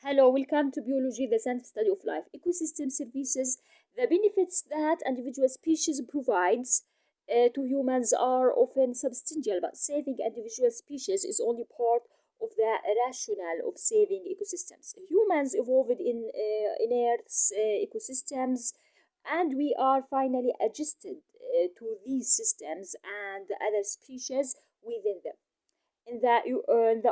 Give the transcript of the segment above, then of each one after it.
Hello, welcome to Biology, the scientific study of life. Ecosystem services, the benefits that individual species provides to humans are often substantial, but saving individual species is only part of the rationale of saving ecosystems. Humans evolved in Earth's ecosystems, and we are finally adjusted to these systems and other species within them. In the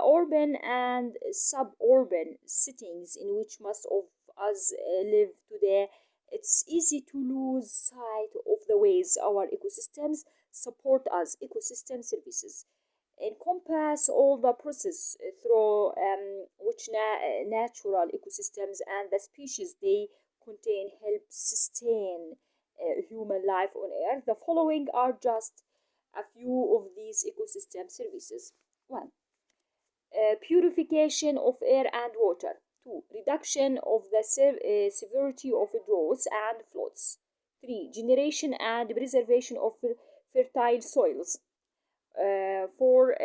urban and suburban settings in which most of us live today, it's easy to lose sight of the ways our ecosystems support us. Ecosystem services encompass all the process through which natural ecosystems and the species they contain help sustain human life on Earth. The following are just a few of these ecosystem services. 1. Purification of air and water. 2. Reduction of the severity of droughts and floods. 3. Generation and preservation of fertile soils. 4.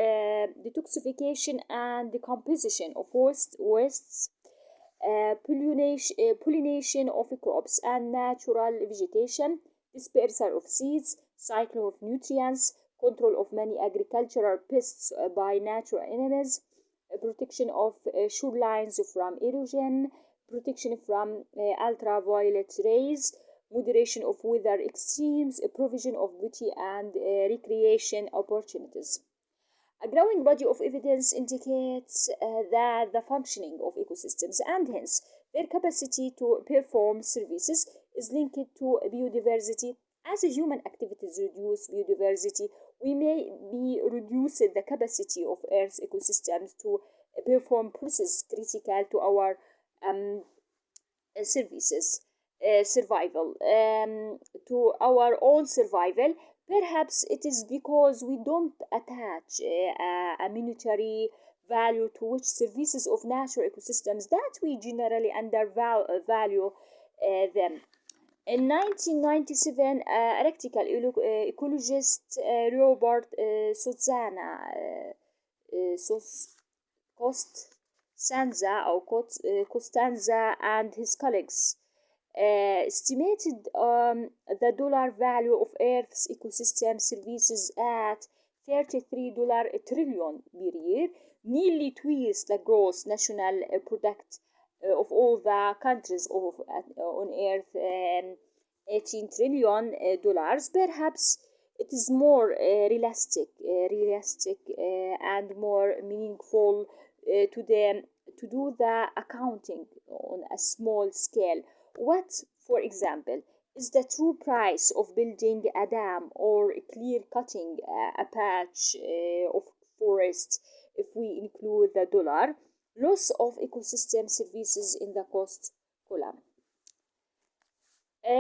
Detoxification and decomposition of wastes. Pollination of crops and natural vegetation, dispersal of seeds, cycling of nutrients, control of many agricultural pests by natural enemies, protection of shorelines from erosion, protection from ultraviolet rays, moderation of weather extremes, provision of beauty and recreation opportunities. A growing body of evidence indicates that the functioning of ecosystems and hence their capacity to perform services is linked to biodiversity. As human activities reduce biodiversity, we may be reducing the capacity of Earth's ecosystems to perform processes critical to our um, services survival to our own survival. Perhaps it is because we don't attach a monetary value to which services of natural ecosystems that we generally undervalue them. In 1997, electrical ecologist Robert Suzana Costanza and his colleagues estimated the dollar value of Earth's ecosystem services at $33 trillion per year, nearly twice the gross national product of all the countries on Earth, 18 trillion dollars. Perhaps it is more realistic and more meaningful to them to do the accounting on a small scale. What, for example, is the true price of building a dam or clear cutting a patch of forest if we include the dollar loss of ecosystem services in the cost column?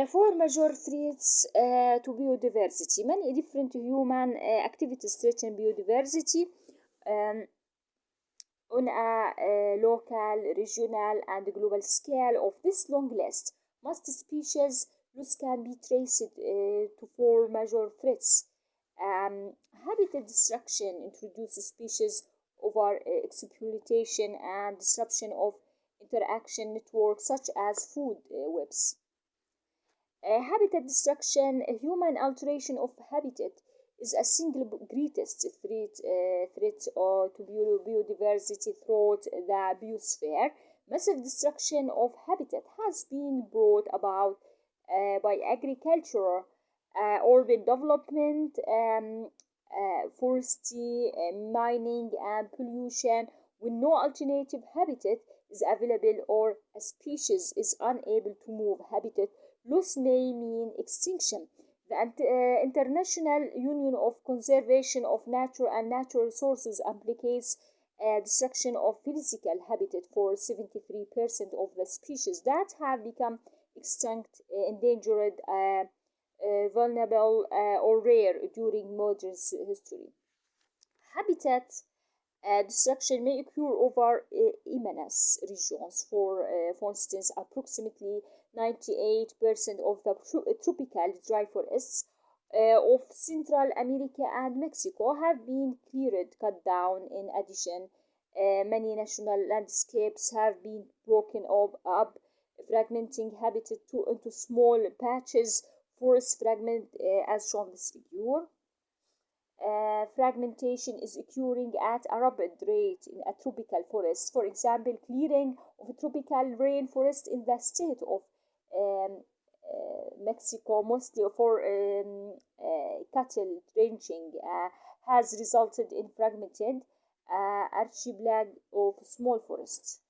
Four major threats to biodiversity. Many different human activities threaten biodiversity um, on a local, regional, and global scale. Of this long list, most species loss can be traced to four major threats. Habitat destruction introduces species over exploitation and disruption of interaction networks such as food webs. Habitat destruction, human alteration of habitat, is a single greatest threat to biodiversity throughout the biosphere. Massive destruction of habitat has been brought about by agriculture, urban development, forestry, mining, and pollution. When no alternative habitat is available or a species is unable to move, habitat loss may mean extinction. The International Union of Conservation of Nature and Natural Resources implicates destruction of physical habitat for 73% of the species that have become extinct, endangered, vulnerable, or rare during modern history. Habitat destruction may occur over immense regions. For instance, approximately 98% of the tropical dry forests of Central America and Mexico have been cleared, cut down. In addition, Many national landscapes have been broken up, fragmenting habitat into small patches. Forest fragment, as shown in this figure. Fragmentation is occurring at a rapid rate in a tropical forest. For example, clearing of a tropical rainforest in the state of um, Mexico, mostly for cattle ranching, has resulted in fragmented archipelago of small forests.